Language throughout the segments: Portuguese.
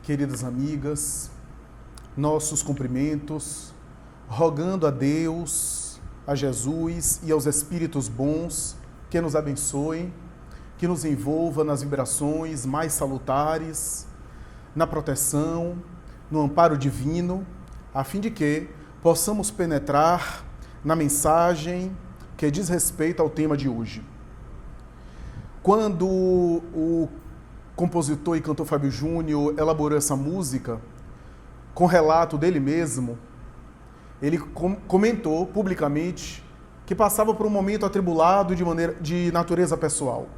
queridas amigas, nossos cumprimentos, rogando a Deus, a Jesus e aos Espíritos bons que nos abençoem, que nos envolva nas vibrações mais salutares, na proteção, no amparo divino, a fim de que possamos penetrar na mensagem que diz respeito ao tema de hoje. Quando o compositor e cantor Fábio Júnior elaborou essa música, com relato dele mesmo, ele comentou publicamente que passava por um momento atribulado de natureza pessoal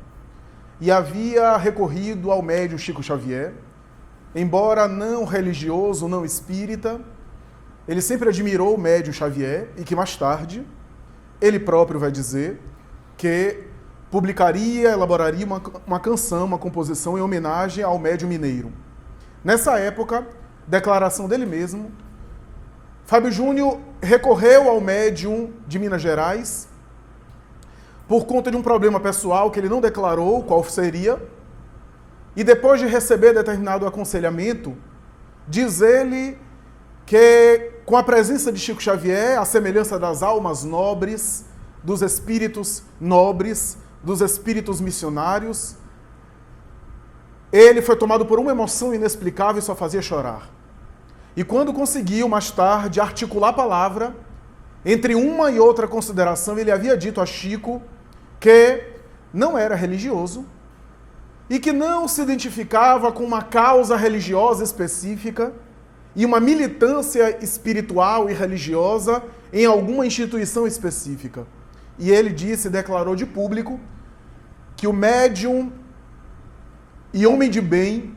e havia recorrido ao médium Chico Xavier. Embora não religioso, não espírita, ele sempre admirou o médium Xavier e que mais tarde ele próprio vai dizer que elaboraria uma canção, uma composição em homenagem ao médium mineiro. Nessa época, declaração dele mesmo, Fábio Júnior recorreu ao médium de Minas Gerais por conta de um problema pessoal que ele não declarou qual seria, e depois de receber determinado aconselhamento, diz ele que com a presença de Chico Xavier, a semelhança das almas nobres, dos espíritos nobres, dos espíritos missionários, ele foi tomado por uma emoção inexplicável e só fazia chorar. E quando conseguiu, mais tarde, articular a palavra, entre uma e outra consideração, ele havia dito a Chico que não era religioso e que não se identificava com uma causa religiosa específica e uma militância espiritual e religiosa em alguma instituição específica. E ele disse, declarou de público, que o médium e homem de bem,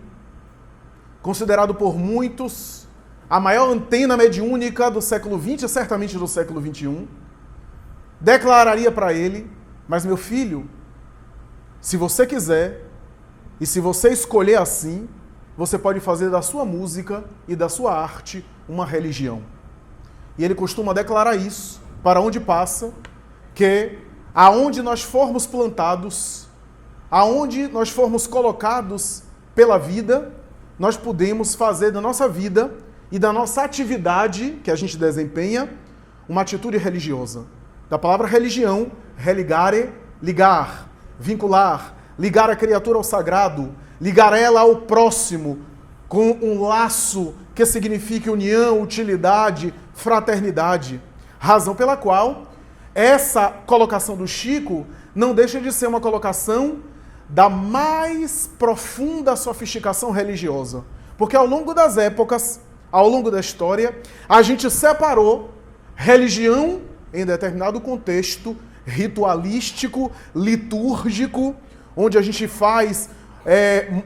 considerado por muitos a maior antena mediúnica do século XX e certamente do século XXI, declararia para ele: mas meu filho, se você quiser e se você escolher assim, você pode fazer da sua música e da sua arte uma religião. E ele costuma declarar isso para onde passa, que aonde nós formos plantados, aonde nós formos colocados pela vida, nós podemos fazer da nossa vida e da nossa atividade que a gente desempenha uma atitude religiosa. Da palavra religião, religare, ligar, vincular, ligar a criatura ao sagrado, ligar ela ao próximo com um laço que signifique união, utilidade, fraternidade. Razão pela qual essa colocação do Chico não deixa de ser uma colocação da mais profunda sofisticação religiosa. Porque ao longo das épocas, ao longo da história, a gente separou religião em determinado contexto ritualístico, litúrgico, onde a gente faz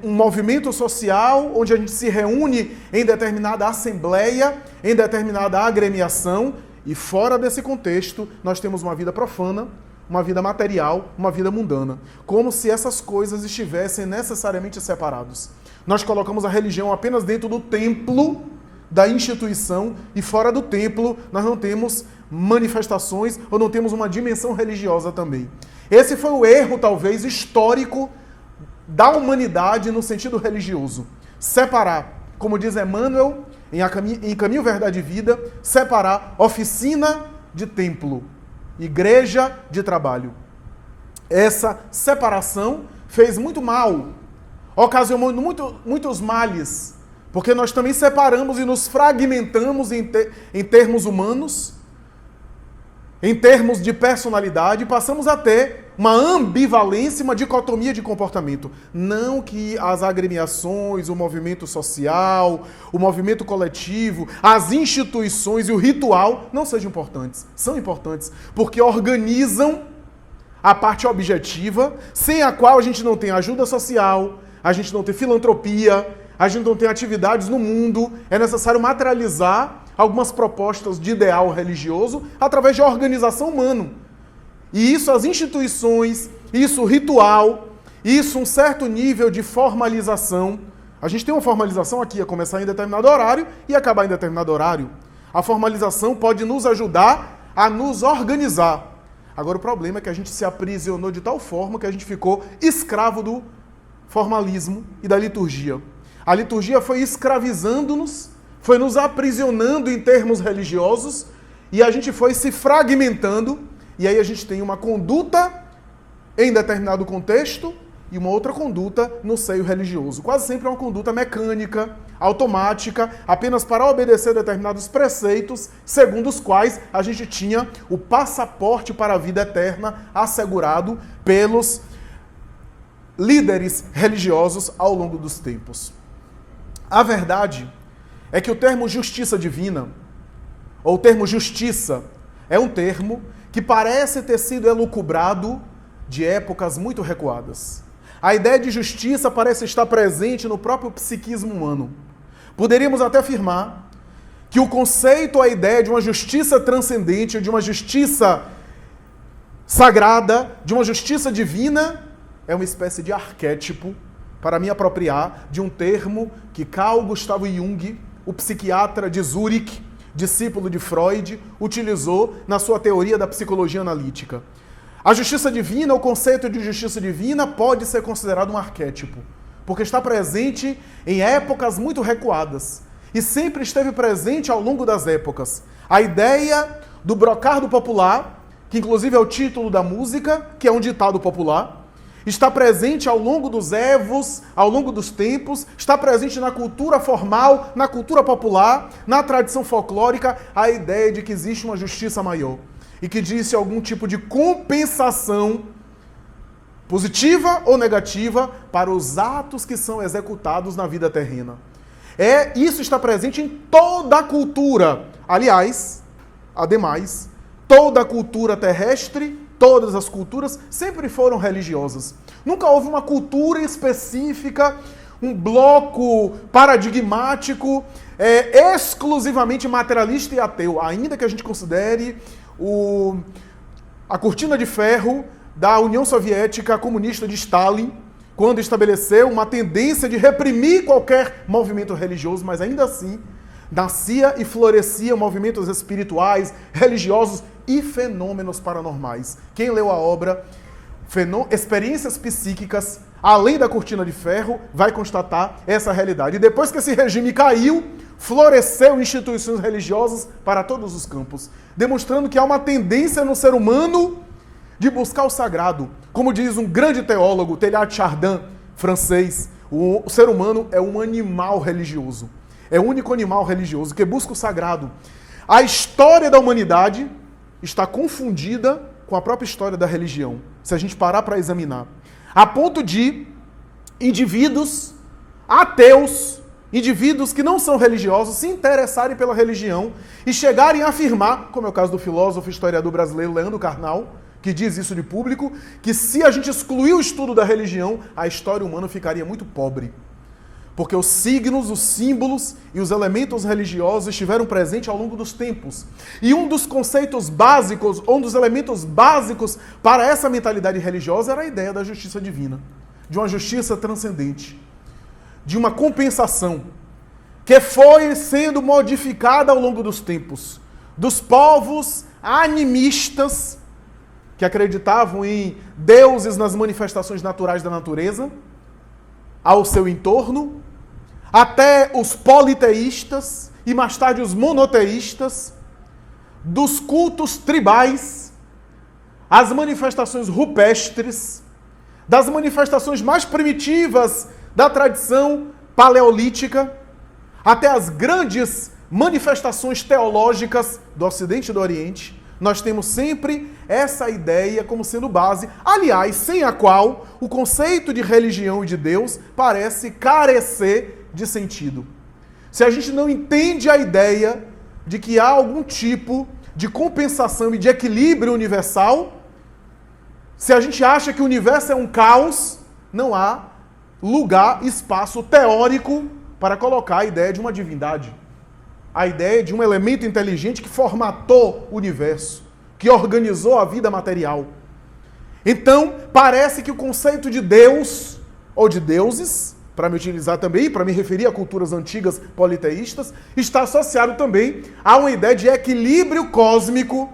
um movimento social, onde a gente se reúne em determinada assembleia, em determinada agremiação, e fora desse contexto nós temos uma vida profana, uma vida material, uma vida mundana. Como se essas coisas estivessem necessariamente separados. Nós colocamos a religião apenas dentro do templo da instituição e fora do templo nós não temos manifestações ou não temos uma dimensão religiosa também. Esse foi o erro, talvez, histórico da humanidade no sentido religioso. Separar, como diz Emmanuel, em Caminho, Verdade e Vida, separar oficina de templo, igreja de trabalho. Essa separação fez muito mal, ocasionou muitos males, porque nós também separamos e nos fragmentamos em termos humanos, em termos de personalidade, passamos a ter uma ambivalência, uma dicotomia de comportamento. Não que as agremiações, o movimento social, o movimento coletivo, as instituições e o ritual não sejam importantes. São importantes, porque organizam a parte objetiva, sem a qual a gente não tem ajuda social, a gente não tem filantropia, a gente não tem atividades no mundo. É necessário materializar algumas propostas de ideal religioso através de organização humana. E isso, as instituições, isso o ritual, isso um certo nível de formalização. A gente tem uma formalização aqui, a começar em determinado horário e acabar em determinado horário. A formalização pode nos ajudar a nos organizar. Agora o problema é que a gente se aprisionou de tal forma que a gente ficou escravo do formalismo e da liturgia. A liturgia foi escravizando-nos, foi nos aprisionando em termos religiosos, e a gente foi se fragmentando, e aí a gente tem uma conduta em determinado contexto e uma outra conduta no seio religioso. Quase sempre é uma conduta mecânica, automática, apenas para obedecer determinados preceitos, segundo os quais a gente tinha o passaporte para a vida eterna assegurado pelos líderes religiosos ao longo dos tempos. A verdade é que o termo justiça divina, ou o termo justiça, é um termo que parece ter sido elucubrado de épocas muito recuadas. A ideia de justiça parece estar presente no próprio psiquismo humano. Poderíamos até afirmar que o conceito, a ideia de uma justiça transcendente, de uma justiça sagrada, de uma justiça divina, é uma espécie de arquétipo para me apropriar de um termo que Carl Gustav Jung, o psiquiatra de Zurique, discípulo de Freud, utilizou na sua teoria da psicologia analítica. A justiça divina, o conceito de justiça divina pode ser considerado um arquétipo, porque está presente em épocas muito recuadas e sempre esteve presente ao longo das épocas. A ideia do brocardo popular, que inclusive é o título da música, que é um ditado popular, está presente ao longo dos évos, ao longo dos tempos, está presente na cultura formal, na cultura popular, na tradição folclórica, a ideia de que existe uma justiça maior e que existe algum tipo de compensação positiva ou negativa para os atos que são executados na vida terrena. Isso está presente em toda a cultura. Aliás, ademais, toda a cultura terrestre, todas as culturas sempre foram religiosas. Nunca houve uma cultura específica, um bloco paradigmático, exclusivamente materialista e ateu, ainda que a gente considere a cortina de ferro da União Soviética comunista de Stalin, quando estabeleceu uma tendência de reprimir qualquer movimento religioso, mas ainda assim nascia e florescia movimentos espirituais, religiosos e fenômenos paranormais. Quem leu a obra Experiências Psíquicas, além da cortina de ferro, vai constatar essa realidade. E depois que esse regime caiu, floresceu instituições religiosas para todos os campos, demonstrando que há uma tendência no ser humano de buscar o sagrado. Como diz um grande teólogo, Teilhard de Chardin, francês, o ser humano é um animal religioso. É o único animal religioso que busca o sagrado. A história da humanidade está confundida com a própria história da religião, se a gente parar para examinar. A ponto de indivíduos ateus, indivíduos que não são religiosos, se interessarem pela religião e chegarem a afirmar, como é o caso do filósofo e historiador brasileiro Leandro Carnal, que diz isso de público, que se a gente excluir o estudo da religião, a história humana ficaria muito pobre. Porque os signos, os símbolos e os elementos religiosos estiveram presentes ao longo dos tempos. E um dos conceitos básicos, um dos elementos básicos para essa mentalidade religiosa era a ideia da justiça divina, de uma justiça transcendente, de uma compensação, que foi sendo modificada ao longo dos tempos, dos povos animistas, que acreditavam em deuses nas manifestações naturais da natureza, ao seu entorno, até os politeístas e mais tarde os monoteístas, dos cultos tribais, as manifestações rupestres, das manifestações mais primitivas da tradição paleolítica, até as grandes manifestações teológicas do Ocidente e do Oriente. Nós temos sempre essa ideia como sendo base, aliás, sem a qual o conceito de religião e de Deus parece carecer de sentido. Se a gente não entende a ideia de que há algum tipo de compensação e de equilíbrio universal, se a gente acha que o universo é um caos, não há lugar, espaço teórico para colocar a ideia de uma divindade. A ideia de um elemento inteligente que formatou o universo, que organizou a vida material. Então, parece que o conceito de Deus, ou de deuses, para me utilizar também, para me referir a culturas antigas politeístas, está associado também a uma ideia de equilíbrio cósmico,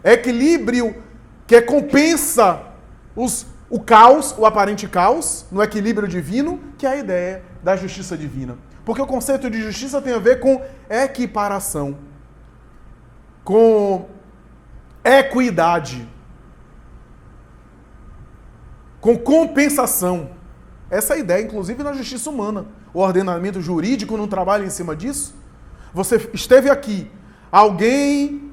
equilíbrio que compensa o caos, o aparente caos, no equilíbrio divino, que é a ideia da justiça divina. Porque o conceito de justiça tem a ver com equiparação, com equidade, com compensação. Essa é a ideia, inclusive, na justiça humana. O ordenamento jurídico não trabalha em cima disso? Você esteve aqui, alguém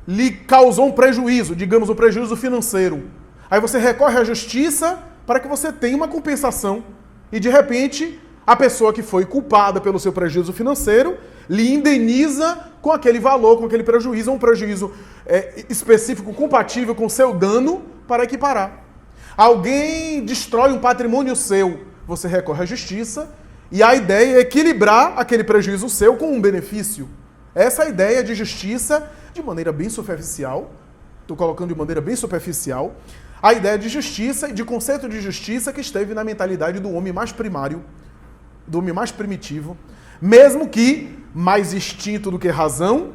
lhe causou um prejuízo, digamos, um prejuízo financeiro. Aí você recorre à justiça para que você tenha uma compensação. E, de repente, a pessoa que foi culpada pelo seu prejuízo financeiro lhe indeniza com aquele valor, com aquele prejuízo, um prejuízo específico, compatível com o seu dano, para equiparar. Alguém destrói um patrimônio seu, você recorre à justiça, e a ideia é equilibrar aquele prejuízo seu com um benefício. Essa é a ideia de justiça de maneira bem superficial. Estou colocando de maneira bem superficial. A ideia de justiça e de conceito de justiça que esteve na mentalidade do homem mais primário, do homem mais primitivo. Mesmo que mais instinto do que razão,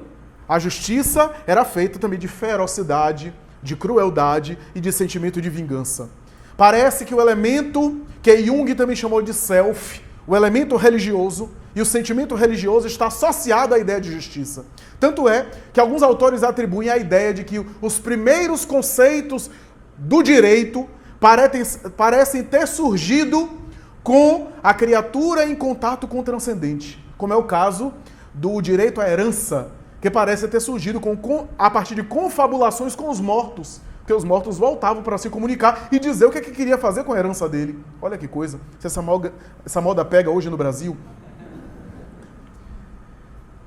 a justiça era feita também de ferocidade, de crueldade e de sentimento de vingança. Parece que o elemento que Jung também chamou de self, o elemento religioso e o sentimento religioso está associado à ideia de justiça. Tanto é que alguns autores atribuem a ideia de que os primeiros conceitos do direito parecem ter surgido com a criatura em contato com o transcendente, como é o caso do direito à herança, que parece ter surgido a partir de confabulações com os mortos, porque os mortos voltavam para se comunicar e dizer o que queria fazer com a herança dele. Olha que coisa, se essa moda pega hoje no Brasil.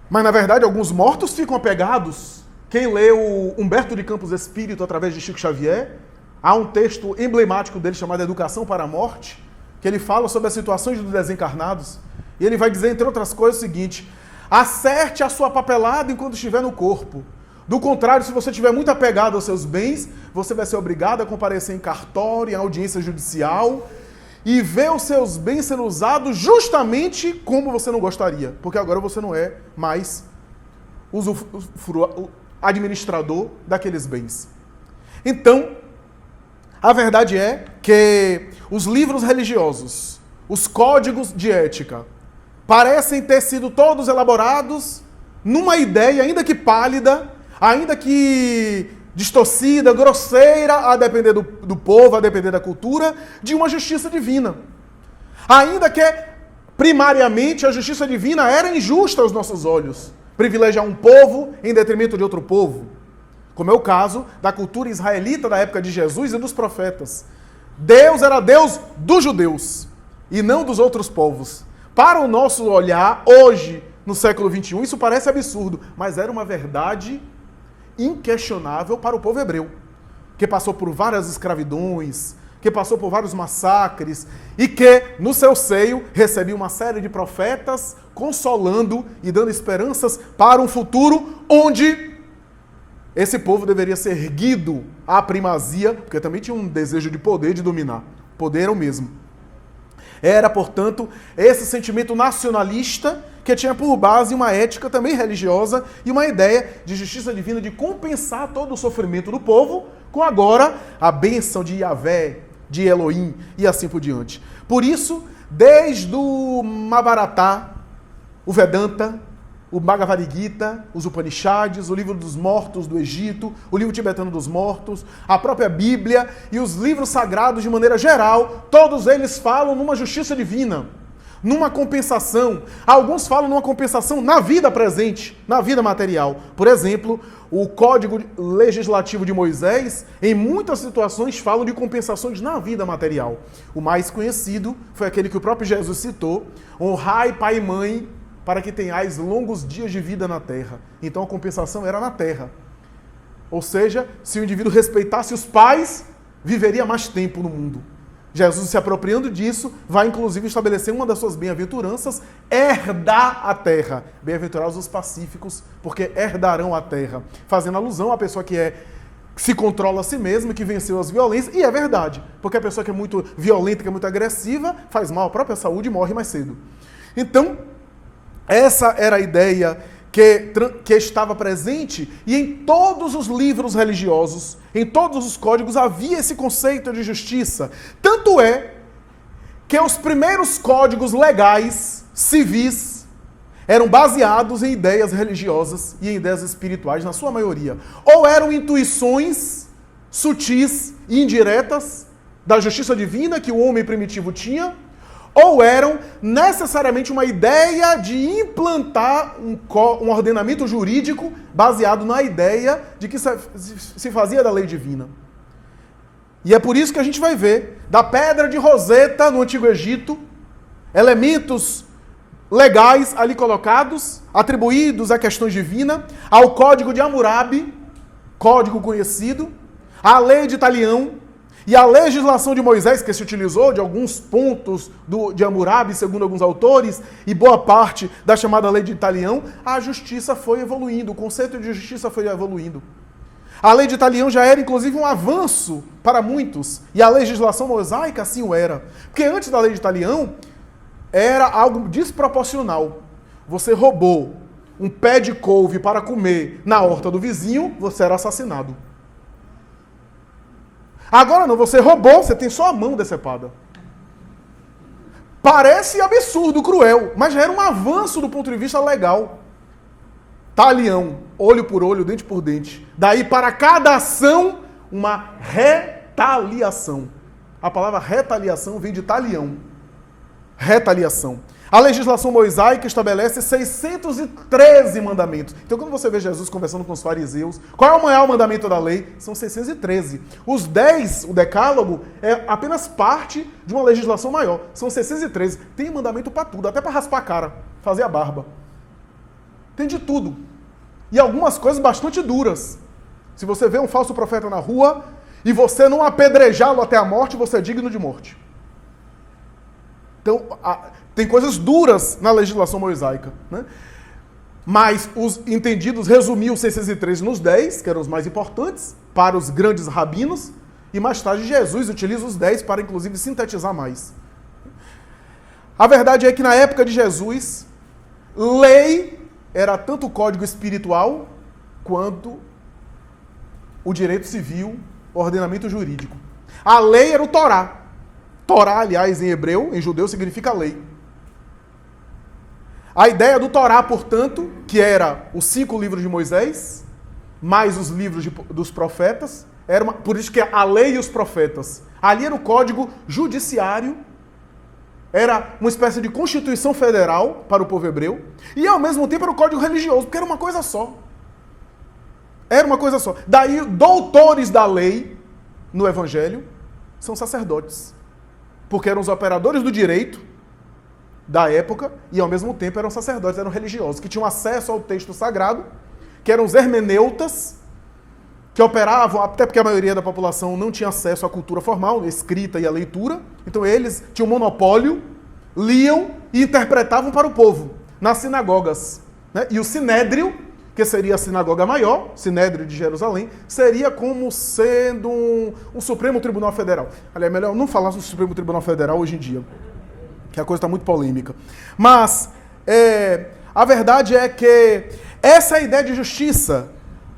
Mas, na verdade, alguns mortos ficam apegados. Quem leu Humberto de Campos Espírito através de Chico Xavier, há um texto emblemático dele chamado Educação para a Morte, que ele fala sobre as situações dos desencarnados. E ele vai dizer, entre outras coisas, o seguinte: acerte a sua papelada enquanto estiver no corpo. Do contrário, se você estiver muito apegado aos seus bens, você vai ser obrigado a comparecer em cartório, em audiência judicial, e ver os seus bens sendo usados justamente como você não gostaria. Porque agora você não é mais administrador daqueles bens. Então, a verdade é que os livros religiosos, os códigos de ética, parecem ter sido todos elaborados numa ideia, ainda que pálida, ainda que distorcida, grosseira, a depender do povo, a depender da cultura, de uma justiça divina. Ainda que, primariamente, a justiça divina era injusta aos nossos olhos, privilegiar um povo em detrimento de outro povo, como é o caso da cultura israelita da época de Jesus e dos profetas. Deus era Deus dos judeus e não dos outros povos. Para o nosso olhar, hoje, no século XXI, isso parece absurdo, mas era uma verdade inquestionável para o povo hebreu, que passou por várias escravidões, que passou por vários massacres e que, no seu seio, recebia uma série de profetas consolando e dando esperanças para um futuro onde esse povo deveria ser erguido à primazia, porque também tinha um desejo de poder, de dominar. O poder era o mesmo. Era, portanto, esse sentimento nacionalista que tinha por base uma ética também religiosa e uma ideia de justiça divina de compensar todo o sofrimento do povo com agora a bênção de Yahvé, de Elohim e assim por diante. Por isso, desde o Mahabharata, o Vedanta, o Bhagavad Gita, os Upanishads, o livro dos mortos do Egito, o livro tibetano dos mortos, a própria Bíblia e os livros sagrados de maneira geral, todos eles falam numa justiça divina, numa compensação. Alguns falam numa compensação na vida presente, na vida material. Por exemplo, o Código Legislativo de Moisés, em muitas situações, falam de compensações na vida material. O mais conhecido foi aquele que o próprio Jesus citou: honrai pai e mãe, para que tenhais longos dias de vida na terra. Então a compensação era na terra. Ou seja, se o indivíduo respeitasse os pais, viveria mais tempo no mundo. Jesus, se apropriando disso, vai inclusive estabelecer uma das suas bem-aventuranças: herdar a terra. Bem-aventurados os pacíficos, porque herdarão a terra. Fazendo alusão à pessoa que se controla a si mesma, que venceu as violências. E é verdade, porque a pessoa que é muito violenta, que é muito agressiva, faz mal à própria saúde e morre mais cedo. Então, essa era a ideia que estava presente, e em todos os livros religiosos, em todos os códigos, havia esse conceito de justiça. Tanto é que os primeiros códigos legais, civis, eram baseados em ideias religiosas e em ideias espirituais, na sua maioria. Ou eram intuições sutis e indiretas da justiça divina que o homem primitivo tinha, ou eram necessariamente uma ideia de implantar um ordenamento jurídico baseado na ideia de que se fazia da lei divina. E é por isso que a gente vai ver, da pedra de Roseta no Antigo Egito, elementos legais ali colocados, atribuídos a questões divinas, ao Código de Hammurabi, código conhecido, à lei de Talião, e a legislação de Moisés, que se utilizou de alguns pontos de Hammurabi, segundo alguns autores, e boa parte da chamada lei de Talião, a justiça foi evoluindo, o conceito de justiça foi evoluindo. A lei de Talião já era, inclusive, um avanço para muitos, e a legislação mosaica assim o era. Porque antes da lei de Talião, era algo desproporcional. Você roubou um pé de couve para comer na horta do vizinho, você era assassinado. Agora não, você roubou, você tem só a mão decepada. Parece absurdo, cruel, mas já era um avanço do ponto de vista legal. Talião, olho por olho, dente por dente. Daí para cada ação, uma retaliação. A palavra retaliação vem de talião. Retaliação. A legislação mosaica estabelece 613 mandamentos. Então, quando você vê Jesus conversando com os fariseus, qual é o maior mandamento da lei? São 613. Os 10, o decálogo, é apenas parte de uma legislação maior. São 613. Tem mandamento para tudo, até para raspar a cara, fazer a barba. Tem de tudo. E algumas coisas bastante duras. Se você vê um falso profeta na rua e você não apedrejá-lo até a morte, você é digno de morte. Então, tem coisas duras na legislação mosaica, né? Mas os entendidos resumiam os 613 nos 10, que eram os mais importantes, para os grandes rabinos, e mais tarde Jesus utiliza os 10 para, inclusive, sintetizar mais. A verdade é que, na época de Jesus, lei era tanto o código espiritual quanto o direito civil, o ordenamento jurídico. A lei era o Torá. Torá, aliás, em hebreu, em judeu, significa lei. A ideia do Torá, portanto, que era os 5 livros de Moisés, mais os livros dos profetas, por isso que a lei e os profetas. Ali era o código judiciário, era uma espécie de constituição federal para o povo hebreu, e ao mesmo tempo era o código religioso, porque era uma coisa só. Era uma coisa só. Daí, doutores da lei no Evangelho são sacerdotes, porque eram os operadores do direito da época e, ao mesmo tempo, eram sacerdotes, eram religiosos, que tinham acesso ao texto sagrado, que eram os hermeneutas, que operavam, até porque a maioria da população não tinha acesso à cultura formal, a escrita e a leitura, então eles tinham monopólio, liam e interpretavam para o povo, nas sinagogas. Né? E o Sinédrio, que seria a sinagoga maior, Sinédrio de Jerusalém, seria como sendo um Supremo Tribunal Federal. Aliás, é melhor não falar sobre o Supremo Tribunal Federal hoje em dia, que a coisa está muito polêmica. Mas a verdade é que essa é a ideia de justiça,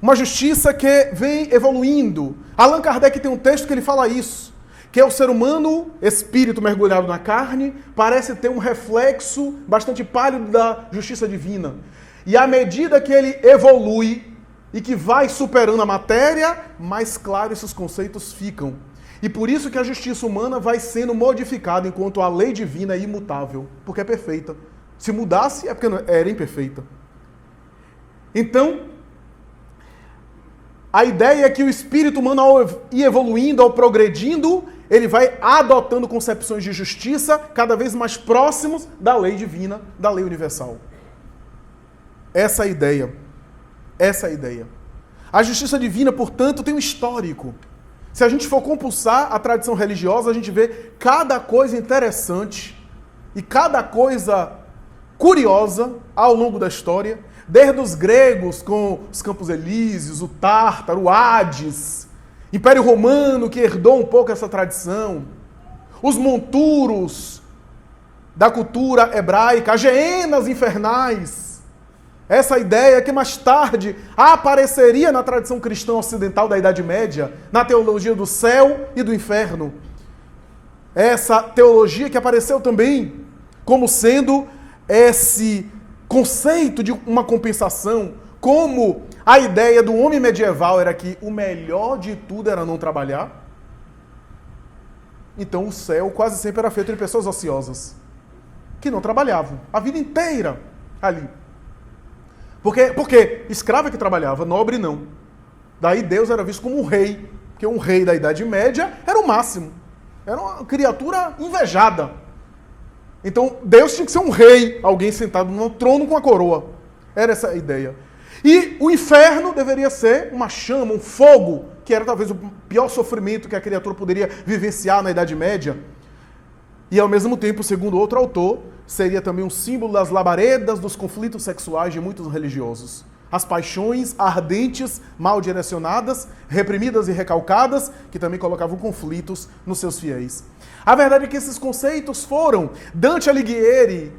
uma justiça que vem evoluindo. Allan Kardec tem um texto que ele fala isso, que é o ser humano, espírito mergulhado na carne, parece ter um reflexo bastante pálido da justiça divina. E à medida que ele evolui e que vai superando a matéria, mais claros esses conceitos ficam. E por isso que a justiça humana vai sendo modificada, enquanto a lei divina é imutável, porque é perfeita. Se mudasse, é porque era imperfeita. Então, a ideia é que o espírito humano, ao ir evoluindo, ao progredindo, ele vai adotando concepções de justiça cada vez mais próximos da lei divina, da lei universal. Essa é a ideia. Essa é a ideia. A justiça divina, portanto, tem um histórico. Se a gente for compulsar a tradição religiosa, a gente vê cada coisa interessante e cada coisa curiosa ao longo da história, desde os gregos com os Campos Elíseos, o Tártaro, o Hades, Império Romano que herdou um pouco essa tradição, os monturos da cultura hebraica, as hienas infernais, Essa ideia que mais tarde apareceria na tradição cristã ocidental da Idade Média, na teologia do céu e do inferno. Essa teologia que apareceu também como sendo esse conceito de uma compensação, como a ideia do homem medieval era que o melhor de tudo era não trabalhar. Então o céu quase sempre era feito de pessoas ociosas, que não trabalhavam a vida inteira ali. Porque escravo é que trabalhava, nobre não. Daí Deus era visto como um rei, porque um rei da Idade Média era o máximo. Era uma criatura invejada. Então Deus tinha que ser um rei, alguém sentado no trono com a coroa. Era essa a ideia. E o inferno deveria ser uma chama, um fogo, que era talvez o pior sofrimento que a criatura poderia vivenciar na Idade Média. E ao mesmo tempo, segundo outro autor, seria também um símbolo das labaredas dos conflitos sexuais de muitos religiosos. As paixões ardentes, mal direcionadas, reprimidas e recalcadas, que também colocavam conflitos nos seus fiéis. A verdade é que esses conceitos foram Dante Alighieri,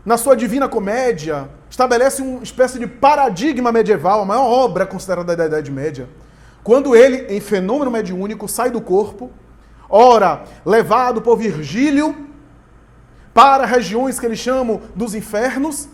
na sua Divina Comédia, estabelece uma espécie de paradigma medieval, a maior obra considerada da Idade Média. Quando ele, em Fenômeno Mediúnico, sai do corpo, ora, levado por Virgílio para regiões que eles chamam dos infernos,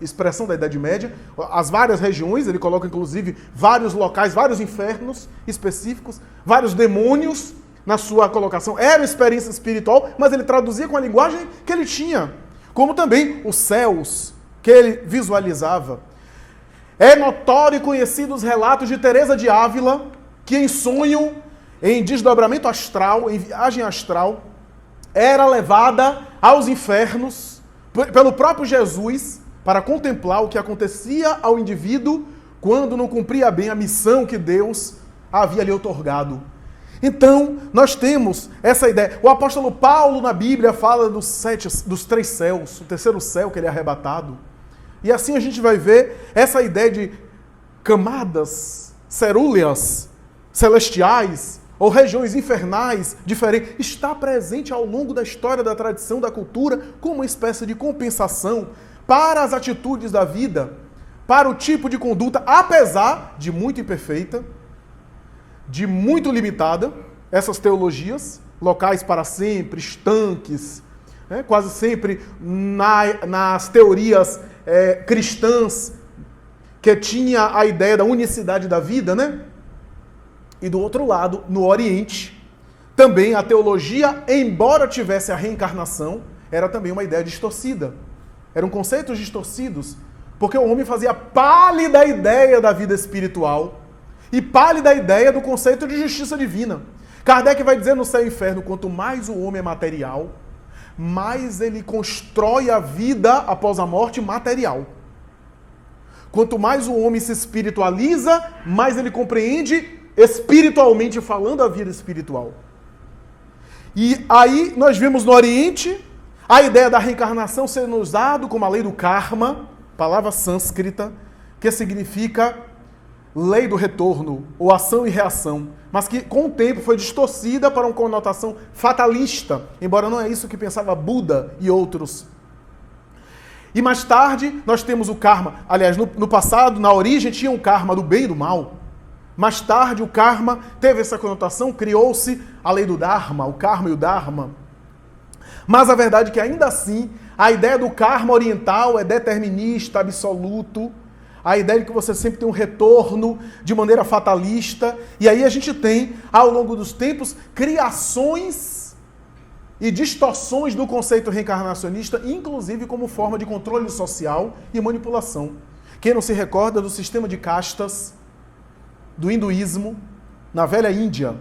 expressão da Idade Média, as várias regiões, ele coloca inclusive vários locais, vários infernos específicos, vários demônios na sua colocação. Era experiência espiritual, mas ele traduzia com a linguagem que ele tinha, como também os céus que ele visualizava. É notório e conhecido os relatos de Teresa de Ávila, que em sonho, em desdobramento astral, em viagem astral, era levada aos infernos pelo próprio Jesus para contemplar o que acontecia ao indivíduo quando não cumpria bem a missão que Deus havia lhe outorgado. Então, nós temos essa ideia. O apóstolo Paulo, na Bíblia, fala dos 3 céus, o terceiro céu que ele é arrebatado. E assim a gente vai ver essa ideia de camadas cerúleas, celestiais, ou regiões infernais diferentes, está presente ao longo da história, da tradição, da cultura, como uma espécie de compensação para as atitudes da vida, para o tipo de conduta, apesar de muito imperfeita, de muito limitada, essas teologias, locais para sempre, estanques, né, quase sempre nas teorias cristãs, que tinha a ideia da unicidade da vida, né? E do outro lado, no Oriente, também a teologia, embora tivesse a reencarnação, era também uma ideia distorcida. Eram conceitos distorcidos, porque o homem fazia pálida a ideia da vida espiritual e pálida a ideia do conceito de justiça divina. Kardec vai dizer no Céu e Inferno, quanto mais o homem é material, mais ele constrói a vida após a morte material. Quanto mais o homem se espiritualiza, mais ele compreende espiritualmente falando a vida espiritual. E aí nós vemos no Oriente a ideia da reencarnação sendo usada como a lei do karma, palavra sânscrita, que significa lei do retorno, ou ação e reação, mas que com o tempo foi distorcida para uma conotação fatalista, embora não é isso que pensava Buda e outros. E mais tarde nós temos o karma, aliás, no passado, na origem, tinha um karma do bem e do mal. Mais tarde, o karma teve essa conotação, criou-se a lei do Dharma, o karma e o Dharma. Mas a verdade é que, ainda assim, a ideia do karma oriental é determinista, absoluto. A ideia de que você sempre tem um retorno de maneira fatalista. E aí a gente tem, ao longo dos tempos, criações e distorções do conceito reencarnacionista, inclusive como forma de controle social e manipulação. Quem não se recorda do sistema de castas do hinduísmo, na velha Índia,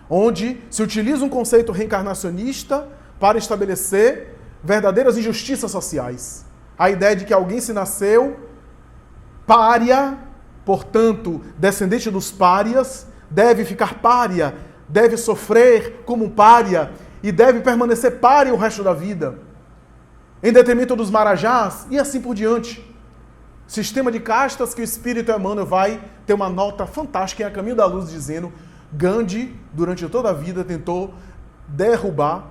onde se utiliza um conceito reencarnacionista para estabelecer verdadeiras injustiças sociais. A ideia de que alguém se nasceu pária, portanto, descendente dos párias, deve ficar pária, deve sofrer como um pária e deve permanecer pária o resto da vida, em detrimento dos marajás e assim por diante. Sistema de castas que o espírito Emmanuel vai ter uma nota fantástica em A Caminho da Luz, dizendo: Gandhi, durante toda a vida, tentou derrubar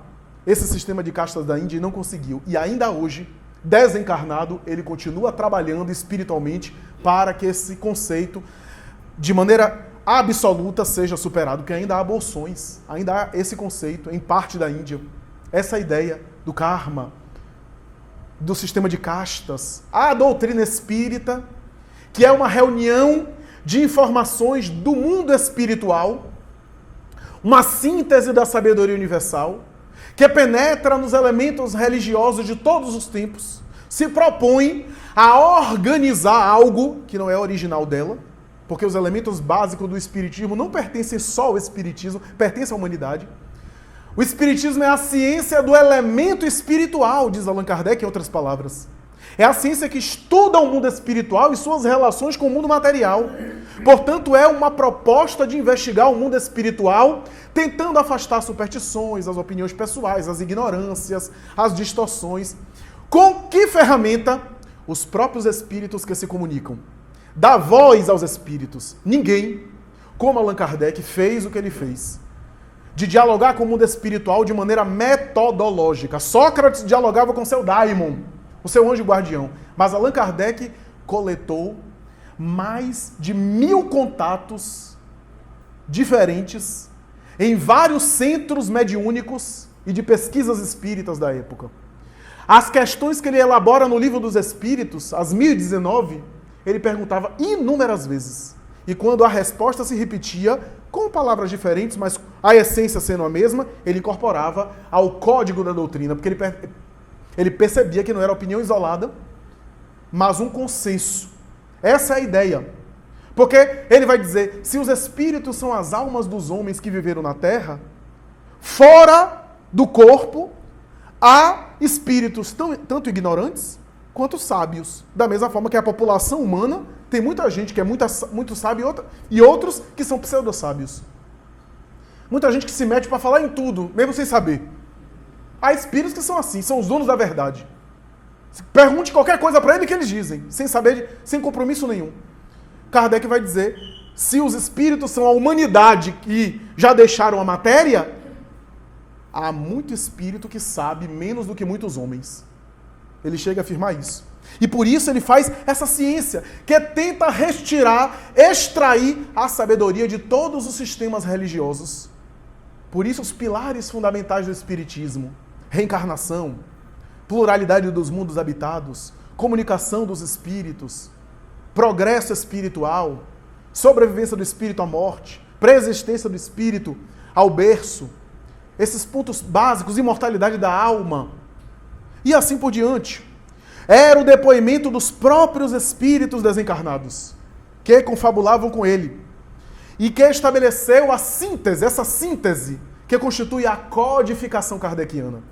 esse sistema de castas da Índia e não conseguiu. E ainda hoje, desencarnado, ele continua trabalhando espiritualmente para que esse conceito, de maneira absoluta, seja superado, porque ainda há bolsões, ainda há esse conceito em parte da Índia. Essa ideia do karma, do sistema de castas, a doutrina espírita, que é uma reunião de informações do mundo espiritual, uma síntese da sabedoria universal, que penetra nos elementos religiosos de todos os tempos, se propõe a organizar algo que não é original dela, porque os elementos básicos do espiritismo não pertencem só ao espiritismo, pertencem à humanidade. O espiritismo é a ciência do elemento espiritual, diz Allan Kardec em outras palavras. É a ciência que estuda o mundo espiritual e suas relações com o mundo material. Portanto, é uma proposta de investigar o mundo espiritual, tentando afastar superstições, as opiniões pessoais, as ignorâncias, as distorções. Com que ferramenta? Os próprios espíritos que se comunicam. Dá voz aos espíritos. Ninguém, como Allan Kardec, fez o que ele fez. De dialogar com o mundo espiritual de maneira metodológica. Sócrates dialogava com seu daimon, o seu anjo guardião. Mas Allan Kardec coletou mais de 1000 contatos diferentes em vários centros mediúnicos e de pesquisas espíritas da época. As questões que ele elabora no Livro dos Espíritos, as 1019, ele perguntava inúmeras vezes. E quando a resposta se repetia, com palavras diferentes, mas a essência sendo a mesma, ele incorporava ao código da doutrina, porque ele percebia que não era opinião isolada, mas um consenso. Essa é a ideia. Porque ele vai dizer, se os espíritos são as almas dos homens que viveram na Terra, fora do corpo, há espíritos tanto ignorantes quanto sábios. Da mesma forma que a população humana tem muita gente que é muito sábia e outros que são pseudo-sábios. Muita gente que se mete para falar em tudo, mesmo sem saber. Há espíritos que são assim, são os donos da verdade. Pergunte qualquer coisa para ele que eles dizem, sem saber, sem compromisso nenhum. Kardec vai dizer, se os espíritos são a humanidade que já deixaram a matéria, há muito espírito que sabe menos do que muitos homens. Ele chega a afirmar isso. E por isso ele faz essa ciência, que tenta retirar, extrair a sabedoria de todos os sistemas religiosos. Por isso os pilares fundamentais do espiritismo, reencarnação, pluralidade dos mundos habitados, comunicação dos espíritos, progresso espiritual, sobrevivência do espírito à morte, preexistência do espírito ao berço, esses pontos básicos, imortalidade da alma, e assim por diante. Era o depoimento dos próprios espíritos desencarnados, que confabulavam com ele, e que estabeleceu a síntese, essa síntese, que constitui a codificação kardeciana.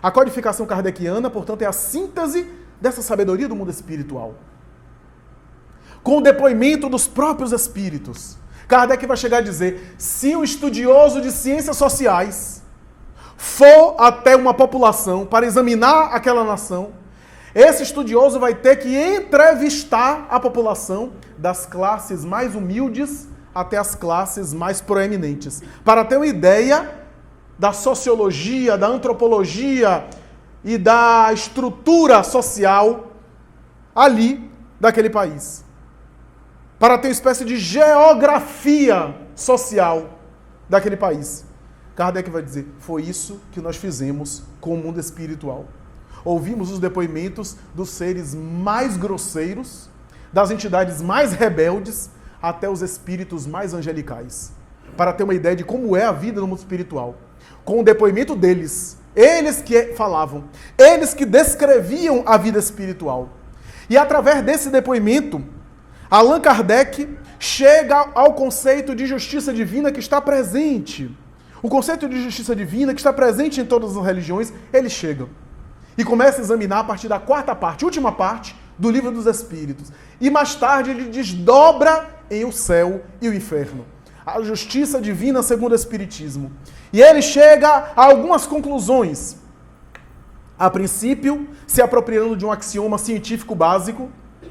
A codificação kardeciana, portanto, é a síntese dessa sabedoria do mundo espiritual. Com o depoimento dos próprios espíritos, Kardec vai chegar a dizer, se o estudioso de ciências sociais for até uma população para examinar aquela nação, esse estudioso vai ter que entrevistar a população das classes mais humildes até as classes mais proeminentes, para ter uma ideia da sociologia, da antropologia e da estrutura social ali daquele país. Para ter uma espécie de geografia social daquele país. Kardec vai dizer, foi isso que nós fizemos com o mundo espiritual. Ouvimos os depoimentos dos seres mais grosseiros, das entidades mais rebeldes, até os espíritos mais angelicais. Para ter uma ideia de como é a vida no mundo espiritual. Com o depoimento deles, eles que falavam, eles que descreviam a vida espiritual. E através desse depoimento, Allan Kardec chega ao conceito de justiça divina que está presente. O conceito de justiça divina que está presente em todas as religiões, ele chega. E começa a examinar a partir da quarta parte, última parte, do Livro dos Espíritos. E mais tarde ele desdobra em o céu e o inferno. A justiça divina segundo o Espiritismo. E ele chega a algumas conclusões. A princípio, se apropriando de um axioma científico básico,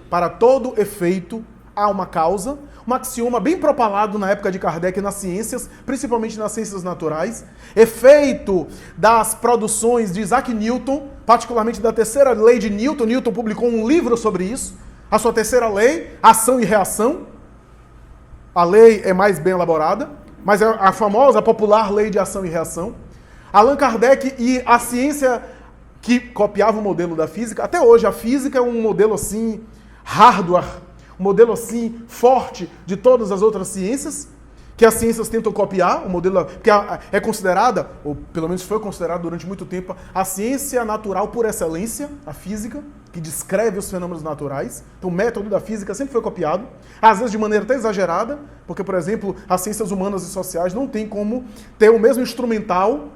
para todo efeito, há uma causa, um axioma bem propalado na época de Kardec nas ciências, principalmente nas ciências naturais, efeito das produções de Isaac Newton, particularmente da terceira lei de Newton. Newton publicou um livro sobre isso, a sua terceira lei, ação e reação. A lei é mais bem elaborada, mas é a famosa, a popular lei de ação e reação. Allan Kardec e a ciência que copiava o modelo da física, até hoje a física é um modelo assim, hardware, um modelo assim, forte de todas as outras ciências, que as ciências tentam copiar, o modelo, porque é considerada, ou pelo menos foi considerada durante muito tempo, a ciência natural por excelência, a física, que descreve os fenômenos naturais. Então o método da física sempre foi copiado, às vezes de maneira até exagerada, porque, por exemplo, as ciências humanas e sociais não tem como ter o mesmo instrumental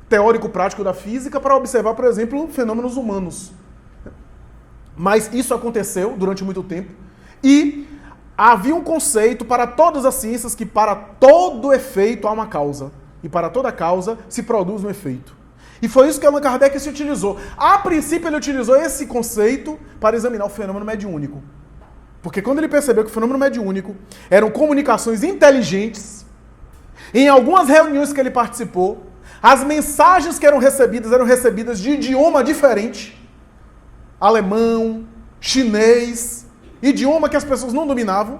teórico-prático da física para observar, por exemplo, fenômenos humanos. Mas isso aconteceu durante muito tempo e havia um conceito para todas as ciências que para todo efeito há uma causa e para toda causa se produz um efeito. E foi isso que Allan Kardec se utilizou. A princípio ele utilizou esse conceito para examinar o fenômeno mediúnico. Porque quando ele percebeu que o fenômeno mediúnico eram comunicações inteligentes, em algumas reuniões que ele participou, as mensagens que eram recebidas de idioma diferente, alemão, chinês, idioma que as pessoas não dominavam,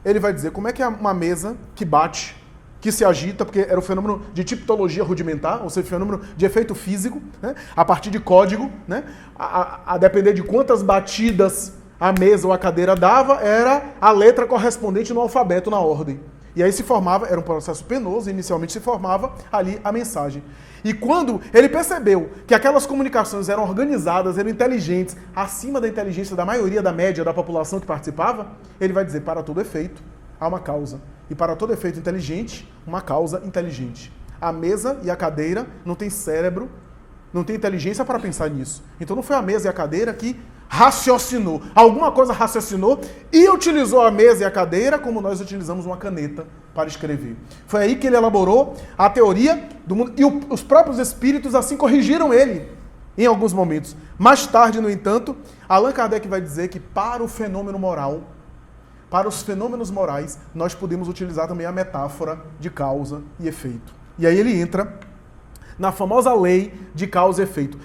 ele vai dizer como é que é uma mesa que bate, que se agita, porque era um fenômeno de tipologia rudimentar, ou seja, fenômeno de efeito físico, né? A partir de código, né? A depender de quantas batidas a mesa ou a cadeira dava, era a letra correspondente no alfabeto na ordem. E aí se formava, era um processo penoso, inicialmente se formava ali a mensagem. E quando ele percebeu que aquelas comunicações eram organizadas, eram inteligentes, acima da inteligência da maioria, da média da população que participava, ele vai dizer, para todo efeito, há uma causa. E para todo efeito inteligente, uma causa inteligente. A mesa e a cadeira não têm cérebro, não tem inteligência para pensar nisso. Então não foi a mesa e a cadeira que raciocinou. Alguma coisa raciocinou e utilizou a mesa e a cadeira como nós utilizamos uma caneta para escrever. Foi aí que ele elaborou a teoria do mundo. E os próprios espíritos assim corrigiram ele em alguns momentos. Mais tarde, no entanto, Allan Kardec vai dizer que para o fenômeno moral, para os fenômenos morais, nós podemos utilizar também a metáfora de causa e efeito. E aí ele entra na famosa lei de causa e efeito.